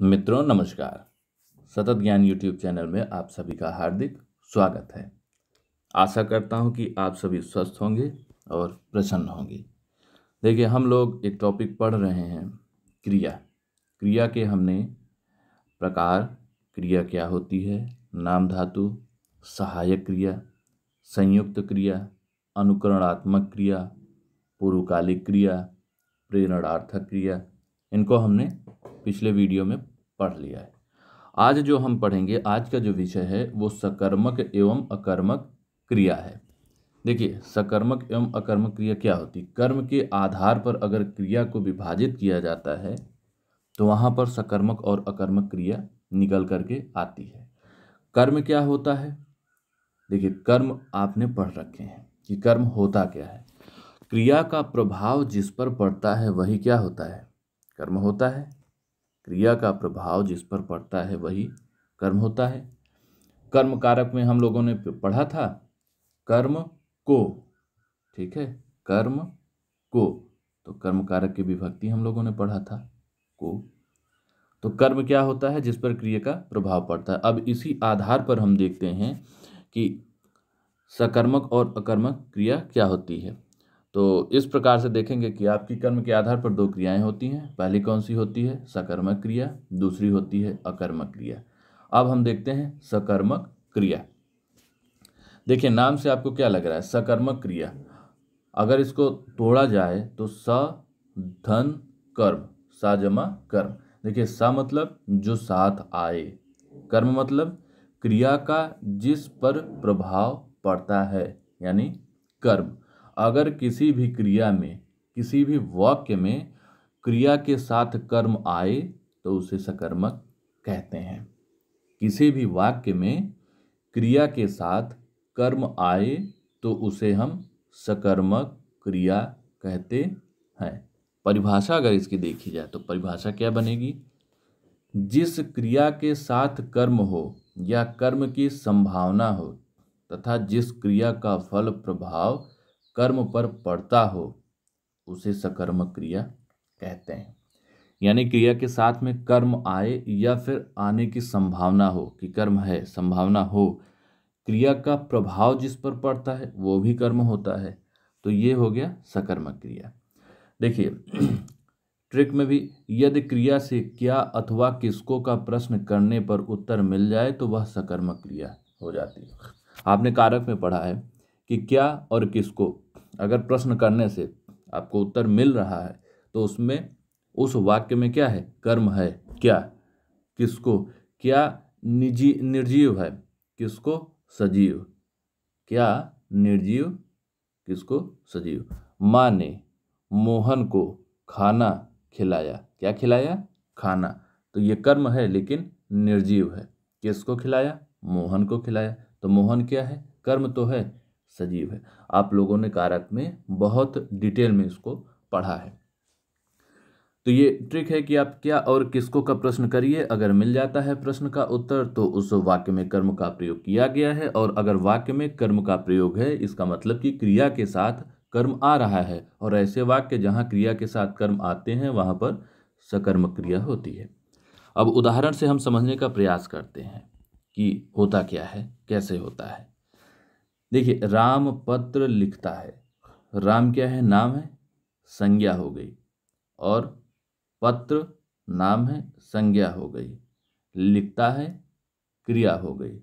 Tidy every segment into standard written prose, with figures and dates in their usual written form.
मित्रों नमस्कार। सतत ज्ञान यूट्यूब चैनल में आप सभी का हार्दिक स्वागत है। आशा करता हूं कि आप सभी स्वस्थ होंगे और प्रसन्न होंगे। देखिए, हम लोग एक टॉपिक पढ़ रहे हैं, क्रिया। क्रिया के हमने प्रकार, क्रिया क्या होती है, नाम धातु, सहायक क्रिया, संयुक्त क्रिया, अनुकरणात्मक क्रिया, पूर्वकालिक क्रिया, प्रेरणार्थक क्रिया, इनको हमने पिछले वीडियो में पढ़ लिया है। आज जो हम पढ़ेंगे, आज का जो विषय है वो सकर्मक एवं अकर्मक क्रिया है। देखिए, सकर्मक एवं अकर्मक क्रिया क्या होती है? कर्म के आधार पर अगर क्रिया को विभाजित किया जाता है तो वहाँ पर सकर्मक और अकर्मक क्रिया निकल करके आती है। कर्म क्या होता है? देखिए, कर्म आपने पढ़ रखे हैं कि कर्म होता क्या है। क्रिया का प्रभाव जिस पर पड़ता है वही क्या होता है? कर्म होता है। क्रिया का प्रभाव जिस पर पड़ता है वही कर्म होता है। कर्म कारक में हम लोगों ने पढ़ा था कर्म को, ठीक है, कर्म को, तो कर्म कारक की विभक्ति हम लोगों ने पढ़ा था को। तो कर्म क्या होता है? जिस पर क्रिया का प्रभाव पड़ता है। अब इसी आधार पर हम देखते हैं कि सकर्मक और अकर्मक क्रिया क्या होती है। तो इस प्रकार से देखेंगे कि आपकी कर्म के आधार पर दो क्रियाएं होती हैं। पहली कौन सी होती है? सकर्मक क्रिया। दूसरी होती है अकर्मक क्रिया। अब हम देखते हैं सकर्मक क्रिया। देखिए, नाम से आपको क्या लग रहा है? सकर्मक क्रिया। अगर इसको तोड़ा जाए तो स धन कर्म, सा जमा कर्म। देखिए, सा मतलब जो साथ आए, कर्म मतलब क्रिया का जिस पर प्रभाव पड़ता है, यानी कर्म। अगर किसी भी क्रिया में, किसी भी वाक्य में क्रिया के साथ कर्म आए तो उसे सकर्मक कहते हैं। किसी भी वाक्य में क्रिया के साथ कर्म आए तो उसे हम सकर्मक क्रिया कहते हैं। परिभाषा अगर इसकी देखी जाए तो परिभाषा क्या बनेगी? जिस क्रिया के साथ कर्म हो या कर्म की संभावना हो तथा जिस क्रिया का फल प्रभाव कर्म पर पड़ता हो उसे सकर्मक क्रिया कहते हैं। यानी क्रिया के साथ में कर्म आए या फिर आने की संभावना हो कि कर्म है, संभावना हो, क्रिया का प्रभाव जिस पर पड़ता है वो भी कर्म होता है, तो ये हो गया सकर्मक क्रिया। देखिए, ट्रिक में भी यदि क्रिया से क्या अथवा किसको का प्रश्न करने पर उत्तर मिल जाए तो वह सकर्मक क्रिया हो जाती है। आपने कारक में पढ़ा है कि क्या और किसको अगर प्रश्न करने से आपको उत्तर मिल रहा है तो उसमें, उस वाक्य में क्या है? कर्म है। क्या? किसको? क्या निजी निर्जीव है, किसको सजीव। क्या निर्जीव, किसको सजीव। माँ ने मोहन को खाना खिलाया। क्या खिलाया? खाना। तो ये कर्म है लेकिन निर्जीव है। किसको खिलाया? मोहन को खिलाया। तो मोहन क्या है? कर्म तो है, सजीव है। आप लोगों ने कारक में बहुत डिटेल में इसको पढ़ा है। तो ये ट्रिक है कि आप क्या और किसको का प्रश्न करिए, अगर मिल जाता है प्रश्न का उत्तर तो उस वाक्य में कर्म का प्रयोग किया गया है, और अगर वाक्य में कर्म का प्रयोग है इसका मतलब कि क्रिया के साथ कर्म आ रहा है, और ऐसे वाक्य जहाँ क्रिया के साथ कर्म आते हैं वहाँ पर सकर्मक क्रिया होती है। अब उदाहरण से हम समझने का प्रयास करते हैं कि होता क्या है, कैसे होता है। देखिए, राम पत्र लिखता है। राम क्या है? नाम है, संज्ञा हो गई, और पत्र नाम है, संज्ञा हो गई। लिखता है, क्रिया हो गई।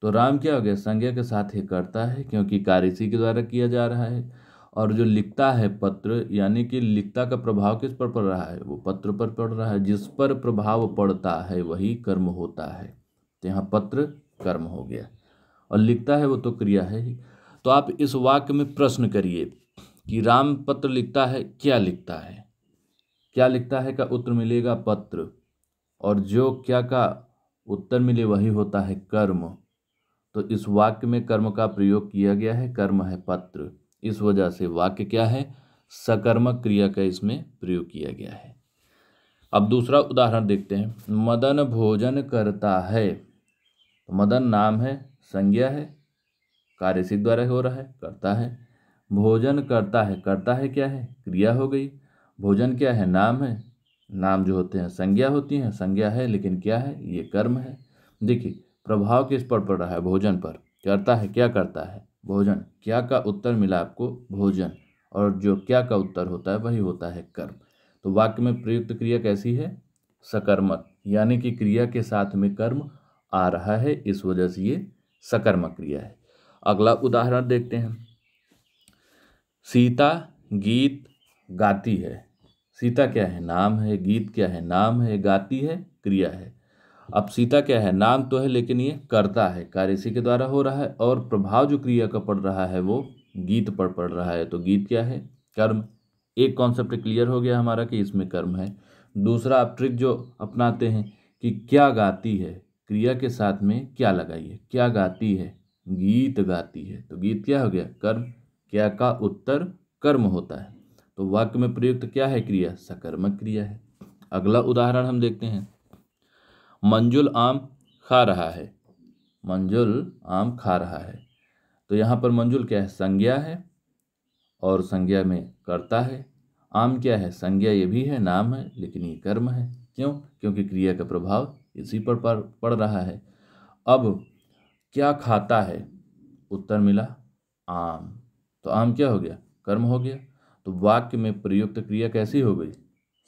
तो राम क्या हो गया? संज्ञा के साथ ही करता है क्योंकि कार्य इसी के द्वारा किया जा रहा है। और जो लिखता है पत्र, यानी कि लिखता का प्रभाव किस पर पड़ रहा है? वो पत्र पर पड़ रहा है। जिस पर प्रभाव पड़ता है वही कर्म होता है। तो यहाँ पत्र कर्म हो गया, और लिखता है वो तो क्रिया है ही। तो आप इस वाक्य में प्रश्न करिए कि राम पत्र लिखता है, क्या लिखता है? क्या लिखता है का उत्तर मिलेगा पत्र, और जो क्या का उत्तर मिले वही होता है कर्म। तो इस वाक्य में कर्म का प्रयोग किया गया है, कर्म है पत्र। इस वजह से वाक्य क्या है? सकर्मक क्रिया का इसमें प्रयोग किया गया है। अब दूसरा उदाहरण देखते हैं। मदन भोजन करता है। तो मदन नाम है, संज्ञा है, कार्य इसी द्वारा हो रहा है, करता है। भोजन करता है, करता है क्या है? क्रिया हो गई। भोजन क्या है? नाम है, नाम जो होते हैं संज्ञा होती हैं, संज्ञा है लेकिन क्या है, ये कर्म है। देखिए प्रभाव किस पर पड़ रहा है, भोजन पर। करता है, क्या करता है, भोजन। क्या का उत्तर मिला आपको, भोजन, और जो क्या का उत्तर होता है वही होता है कर्म। तो वाक्य में प्रयुक्त क्रिया कैसी है, सकर्मक, यानी कि क्रिया के साथ में कर्म आ रहा है, इस वजह से ये सकर्मक क्रिया है। अगला उदाहरण देखते हैं। सीता गीत गाती है। सीता क्या है, नाम है, गीत क्या है, नाम है, गाती है, क्रिया है। अब सीता क्या है, नाम तो है लेकिन ये करता है, कार्य इसी के द्वारा हो रहा है, और प्रभाव जो क्रिया का पड़ रहा है वो गीत पर पड़ रहा है, तो गीत क्या है, कर्म। एक कॉन्सेप्ट क्लियर हो गया हमारा कि इसमें कर्म है। दूसरा आप ट्रिक जो अपनाते हैं कि क्या गाती है, क्रिया के साथ में क्या लगाइए, क्या गाती है, गीत गाती है, तो गीत क्या हो गया, कर्म। क्या का उत्तर कर्म होता है, तो वाक्य में प्रयुक्त क्या है, क्रिया, सकर्मक क्रिया है। अगला उदाहरण हम देखते हैं। मंजुल आम खा रहा है। मंजुल आम खा रहा है, तो यहाँ पर मंजुल क्या है, संज्ञा है, और संज्ञा में करता है। आम क्या है, संज्ञा ये भी है, नाम है, लेकिन ये कर्म है। क्यों, क्योंकि क्रिया का प्रभाव इसी पर पड़ रहा है। अब क्या खाता है, उत्तर मिला आम, तो आम क्या हो गया, कर्म हो गया। तो वाक्य में प्रयुक्त क्रिया कैसी हो गई,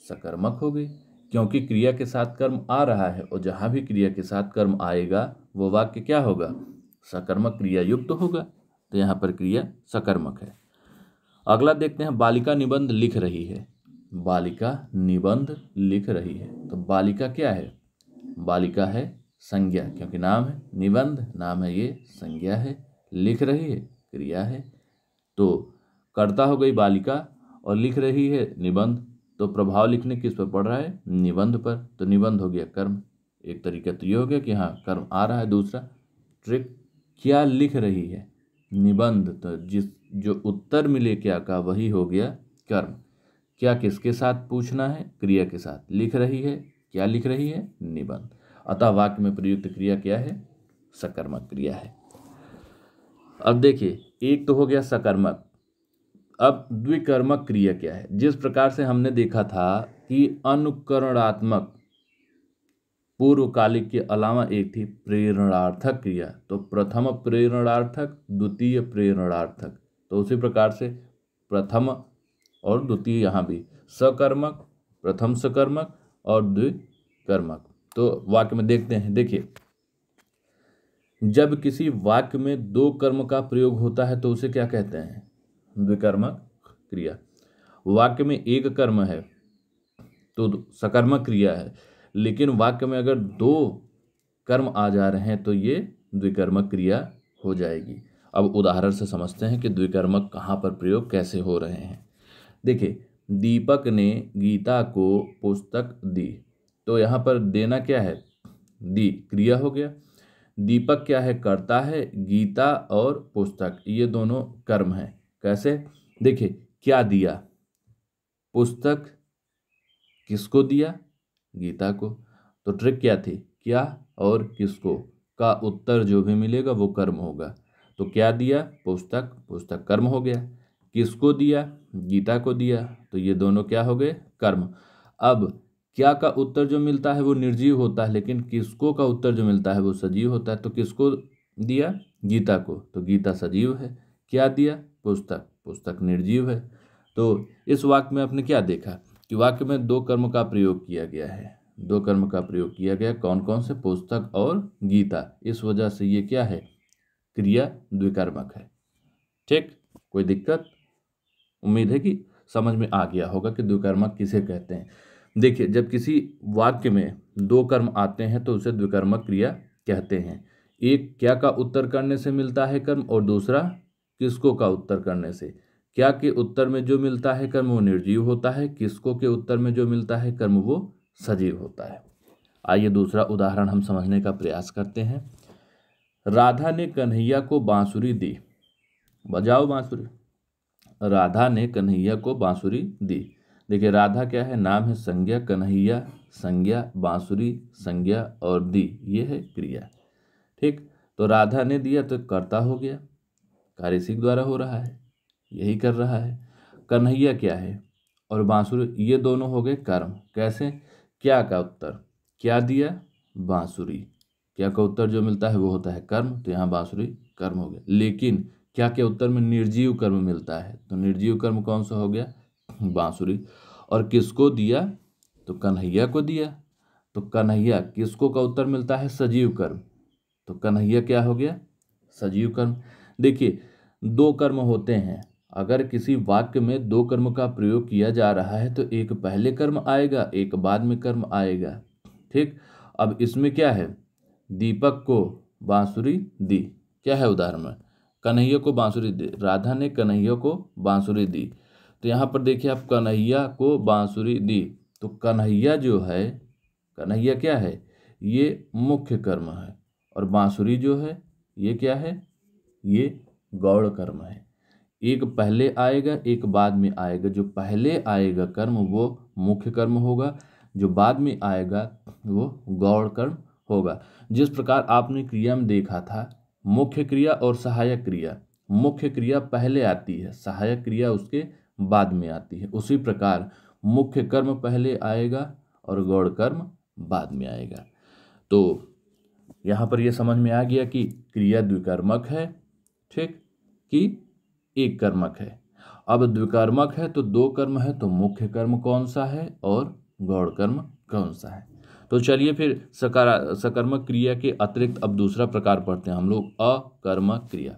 सकर्मक हो गई, क्योंकि क्रिया के साथ कर्म आ रहा है, और जहाँ भी क्रिया के साथ कर्म आएगा वो वाक्य क्या होगा, सकर्मक क्रिया युक्त होगा, तो यहाँ पर क्रिया सकर्मक है। अगला देखते हैं, बालिका निबंध लिख रही है। बालिका निबंध लिख रही है, तो बालिका क्या है, बालिका है संज्ञा, क्योंकि नाम है, निबंध नाम है, ये संज्ञा है, लिख रही है क्रिया है, तो कर्ता हो गई बालिका, और लिख रही है निबंध, तो प्रभाव लिखने किस पर पड़ रहा है, निबंध पर, तो निबंध हो गया कर्म। एक तरीका तो ये हो गया कि हाँ कर्म आ रहा है। दूसरा ट्रिक, क्या लिख रही है, निबंध, तो जो उत्तर मिले क्या का वही हो गया कर्म। क्या किसके साथ पूछना है, क्रिया के साथ, लिख रही है, क्या लिख रही है, निबंध। अतः वाक्य में प्रयुक्त क्रिया क्या है, सकर्मक क्रिया है। अब देखिए, एक तो हो गया सकर्मक। अब द्विकर्मक क्रिया क्या है, जिस प्रकार से हमने देखा था कि अनुकरणात्मक पूर्वकालिक के अलावा एक थी प्रेरणार्थक क्रिया, तो प्रथम प्रेरणार्थक, द्वितीय प्रेरणार्थक, तो उसी प्रकार से प्रथम और द्वितीय यहाँ भी सकर्मक, प्रथम सकर्मक और द्विकर्मक। तो वाक्य में देखते हैं। देखिए, जब किसी वाक्य में दो कर्म का प्रयोग होता है तो उसे क्या कहते हैं, द्विकर्मक क्रिया। वाक्य में एक कर्म है तो सकर्मक क्रिया है, लेकिन वाक्य में अगर दो कर्म आ जा रहे हैं तो ये द्विकर्मक क्रिया हो जाएगी। अब उदाहरण से समझते हैं कि द्विकर्मक कहाँ पर प्रयोग कैसे हो रहे हैं। देखिए, दीपक ने गीता को पुस्तक दी, तो यहाँ पर देना क्या है, दी क्रिया हो गया। दीपक क्या है, करता है, गीता और पुस्तक ये दोनों कर्म हैं। कैसे, देखिए, क्या दिया, पुस्तक, किसको दिया, गीता को, तो ट्रिक क्या थी, क्या और किसको का उत्तर जो भी मिलेगा वो कर्म होगा। तो क्या दिया, पुस्तक, पुस्तक कर्म हो गया। किसको दिया, गीता को दिया, तो ये दोनों क्या हो गए, कर्म। अब क्या का उत्तर जो मिलता है वो निर्जीव होता है, लेकिन किसको का उत्तर जो मिलता है वो सजीव होता है। तो किसको दिया, गीता को, तो गीता सजीव है। क्या दिया, पुस्तक, पुस्तक निर्जीव है। तो इस वाक्य में आपने क्या देखा कि वाक्य में दो कर्म का प्रयोग किया गया है, दो कर्म का प्रयोग किया गया, कौन कौन से, पुस्तक और गीता। इस वजह से ये क्या है, क्रिया द्विकर्मक है। ठीक, कोई दिक्कत, उम्मीद है कि समझ में आ गया होगा कि द्विकर्मक किसे कहते हैं। देखिए, जब किसी वाक्य में दो कर्म आते हैं तो उसे द्विकर्मक क्रिया कहते हैं। एक क्या का उत्तर करने से मिलता है कर्म, और दूसरा किसको का उत्तर करने से। क्या के उत्तर में जो मिलता है कर्म वो निर्जीव होता है, किसको के उत्तर में जो मिलता है कर्म वो सजीव होता है। आइए दूसरा उदाहरण हम समझने का प्रयास करते हैं। राधा ने कन्हैया को बांसुरी दी। बजाओ बांसुरी। राधा ने कन्हैया को बांसुरी दी। देखिए, राधा क्या है, नाम है, संज्ञा, कन्हैया संज्ञा, बांसुरी संज्ञा, और दी ये है क्रिया। ठीक, तो राधा ने दिया तो कर्ता हो गया, कार्य इसी के द्वारा हो रहा है, यही कर रहा है। कन्हैया क्या है, और बांसुरी, ये दोनों हो गए कर्म। कैसे? क्या का उत्तर क्या दिया? बांसुरी। क्या का उत्तर जो मिलता है वो होता है कर्म, तो यहाँ बांसुरी कर्म हो गया। लेकिन क्या के उत्तर में निर्जीव कर्म मिलता है, तो निर्जीव कर्म कौन सा हो गया? बांसुरी। और किसको दिया? तो कन्हैया को दिया। तो कन्हैया, किसको का उत्तर मिलता है? सजीव कर्म, तो कन्हैया क्या हो गया? सजीव कर्म। देखिए, दो कर्म होते हैं, अगर किसी वाक्य में दो कर्म का प्रयोग किया जा रहा है तो एक पहले कर्म आएगा, एक बाद में कर्म आएगा। ठीक, अब इसमें क्या है? दीपक को बांसुरी दी, क्या है उदाहरण में? कन्हैया को बांसुरी दी, राधा ने कन्हैया को बांसुरी दी। तो यहाँ पर देखिए आप, कन्हैया को बांसुरी दी, तो कन्हैया जो है, कन्हैया क्या है? ये मुख्य कर्म है, और बांसुरी जो है ये क्या है? ये गौड़ कर्म है। एक पहले आएगा, एक बाद में आएगा। जो पहले आएगा कर्म वो मुख्य कर्म होगा, जो बाद में आएगा वो गौड़ कर्म होगा। जिस प्रकार आपने क्रिया में देखा था, मुख्य क्रिया और सहायक क्रिया, मुख्य क्रिया पहले आती है, सहायक क्रिया उसके बाद में आती है। उसी प्रकार मुख्य कर्म पहले आएगा और गौड़ कर्म बाद में आएगा। तो यहाँ पर यह समझ में आ गया कि क्रिया द्विकर्मक है, ठीक, कि एक कर्मक है। अब द्विकर्मक है तो दो कर्म है, तो मुख्य कर्म कौन सा है और गौड़ कर्म कौन सा है? तो चलिए फिर सकर्मक क्रिया के अतिरिक्त अब दूसरा प्रकार पढ़ते हैं हम लोग, अकर्मक क्रिया।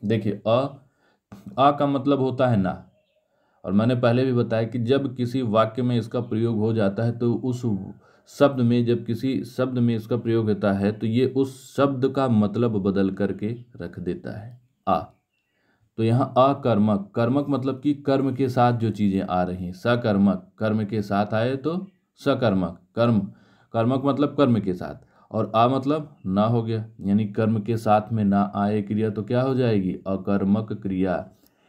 देखिए, अ का मतलब होता है ना, और मैंने पहले भी बताया कि जब किसी वाक्य में इसका प्रयोग हो जाता है तो उस शब्द में, जब किसी शब्द में इसका प्रयोग होता है तो ये उस शब्द का मतलब बदल करके रख देता है। तो यहाँ अकर्मक, कर्मक मतलब कि कर्म के साथ जो चीजें आ रही हैं। सकर्मक, कर्म के साथ आए तो सकर्मक, कर्मक मतलब कर्म के साथ, और मतलब ना हो गया, यानी कर्म के साथ में ना आए क्रिया तो क्या हो जाएगी? अकर्मक क्रिया।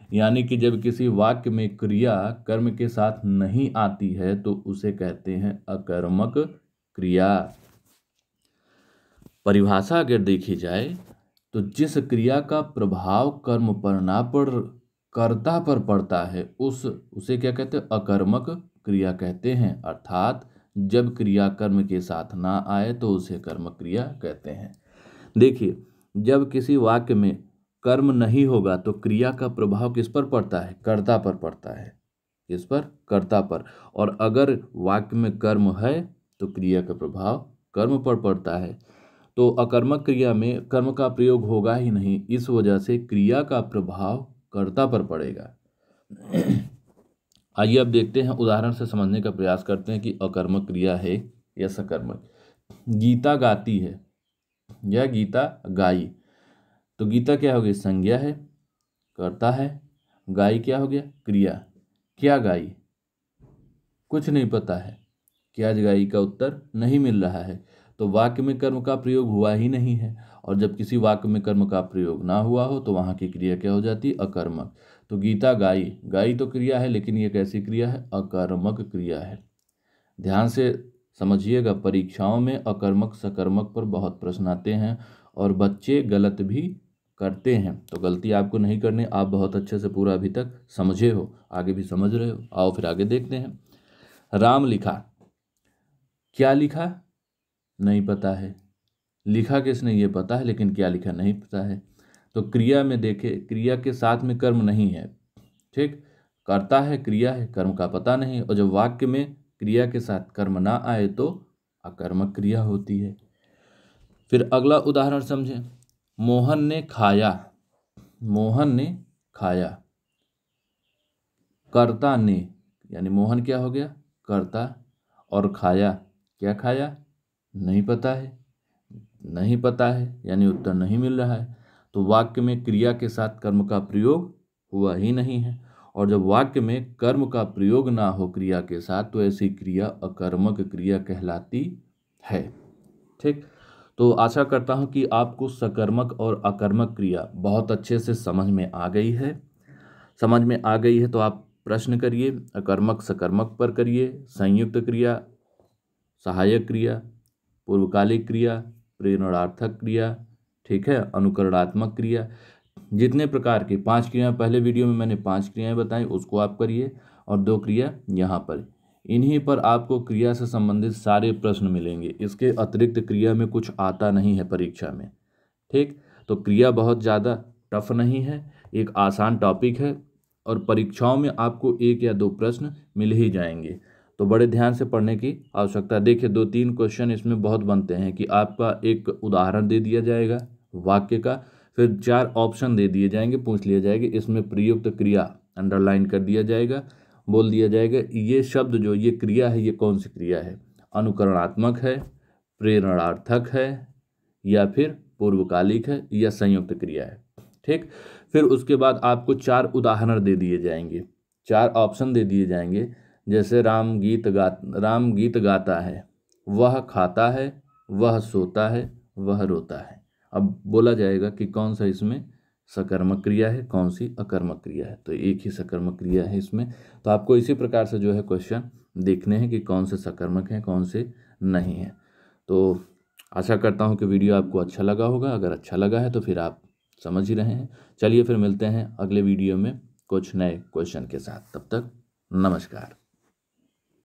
यानी कि जब किसी वाक्य में क्रिया कर्म के साथ नहीं आती है तो उसे कहते हैं अकर्मक क्रिया। परिभाषा अगर देखी जाए तो जिस क्रिया का प्रभाव कर्म पर ना पड़, कर्ता पर पड़ता है, उसे क्या कहते हैं? अकर्मक क्रिया कहते हैं। अर्थात जब क्रिया कर्म के साथ ना आए तो उसे कर्मक क्रिया कहते हैं। देखिए, जब किसी वाक्य में कर्म नहीं होगा तो क्रिया का प्रभाव किस पर पड़ता है? कर्ता पर पड़ता है। किस पर? कर्ता पर। और अगर वाक्य में कर्म है तो क्रिया का प्रभाव कर्म पर पड़ता है। तो अकर्मक क्रिया में कर्म का प्रयोग होगा ही नहीं, इस वजह से क्रिया का प्रभाव कर्ता पर पड़ेगा। आइए अब देखते हैं, उदाहरण से समझने का प्रयास करते हैं कि अकर्मक क्रिया है या सकर्मक। गीता गाती है या गीता गाई, तो गीता क्या हो गई? संज्ञा है, कर्ता है। गाई क्या हो गया? क्रिया। क्या गाई? कुछ नहीं पता है। क्या गाई का उत्तर नहीं मिल रहा है, तो वाक्य में कर्म का प्रयोग हुआ ही नहीं है। और जब किसी वाक्य में कर्म का प्रयोग ना हुआ हो तो वहाँ की क्रिया क्या हो जाती? अकर्मक। तो गीता गाई, गाई तो क्रिया है, लेकिन ये कैसी क्रिया है? अकर्मक क्रिया है। ध्यान से समझिएगा, परीक्षाओं में अकर्मक सकर्मक पर बहुत प्रश्न आते हैं और बच्चे गलत भी करते हैं। तो गलती आपको नहीं करनी, आप बहुत अच्छे से पूरा अभी तक समझे हो, आगे भी समझ रहे हो। आओ फिर आगे देखते हैं। राम लिखा, क्या लिखा? नहीं पता है। लिखा किसने ये पता है, लेकिन क्या लिखा नहीं पता है। तो क्रिया में देखे, क्रिया के साथ में कर्म नहीं है, ठीक, कर्ता है, क्रिया है, कर्म का पता नहीं। और जब वाक्य में क्रिया के साथ कर्म ना आए तो अकर्मक क्रिया होती है। फिर अगला उदाहरण समझें। मोहन ने खाया, मोहन ने खाया, कर्ता ने, यानी मोहन क्या हो गया? कर्ता, और खाया, क्या खाया? नहीं पता है, नहीं पता है यानी उत्तर नहीं मिल रहा है। तो वाक्य में क्रिया के साथ कर्म का प्रयोग हुआ ही नहीं है, और जब वाक्य में कर्म का प्रयोग ना हो क्रिया के साथ तो ऐसी क्रिया अकर्मक क्रिया कहलाती है। ठीक, तो आशा करता हूं कि आपको सकर्मक और अकर्मक क्रिया बहुत अच्छे से समझ में आ गई है। समझ में आ गई है तो आप प्रश्न करिए, अकर्मक सकर्मक पर करिए, संयुक्त क्रिया, सहायक क्रिया, पूर्वकालिक क्रिया, प्रेरणार्थक क्रिया, ठीक है, अनुकरणात्मक क्रिया। जितने प्रकार की 5 क्रियाएं, पहले वीडियो में मैंने 5 क्रियाएं बताई, उसको आप करिए। और 2 क्रिया यहाँ पर। इन्हीं पर आपको क्रिया से संबंधित सारे प्रश्न मिलेंगे। इसके अतिरिक्त क्रिया में कुछ आता नहीं है परीक्षा में। ठीक, तो क्रिया बहुत ज़्यादा टफ नहीं है, एक आसान टॉपिक है और परीक्षाओं में आपको 1 या 2 प्रश्न मिल ही जाएंगे। तो बड़े ध्यान से पढ़ने की आवश्यकता है। देखिए 2-3 क्वेश्चन इसमें बहुत बनते हैं कि आपका एक उदाहरण दे दिया जाएगा वाक्य का, फिर 4 ऑप्शन दे दिए जाएंगे, पूछ लिया जाएगा इसमें प्रयुक्त क्रिया अंडरलाइन कर दिया जाएगा, बोल दिया जाएगा ये शब्द जो ये क्रिया है ये कौन सी क्रिया है, अनुकरणात्मक है, प्रेरणार्थक है या फिर पूर्वकालिक है या संयुक्त क्रिया है। ठीक, फिर उसके बाद आपको 4 उदाहरण दे दिए जाएंगे, 4 ऑप्शन दे दिए जाएंगे। जैसे राम गीत गाता है, वह खाता है, वह सोता है, वह रोता है। अब बोला जाएगा कि कौन सा इसमें सकर्मक क्रिया है, कौन सी अकर्मक क्रिया है। तो एक ही सकर्मक क्रिया है इसमें। तो आपको इसी प्रकार से जो है क्वेश्चन देखने हैं कि कौन से सकर्मक हैं, कौन से नहीं हैं। तो आशा करता हूं कि वीडियो आपको अच्छा लगा होगा। अगर अच्छा लगा है तो फिर आप समझ ही रहे हैं। चलिए फिर मिलते हैं अगले वीडियो में कुछ नए क्वेश्चन के साथ। तब तक नमस्कार।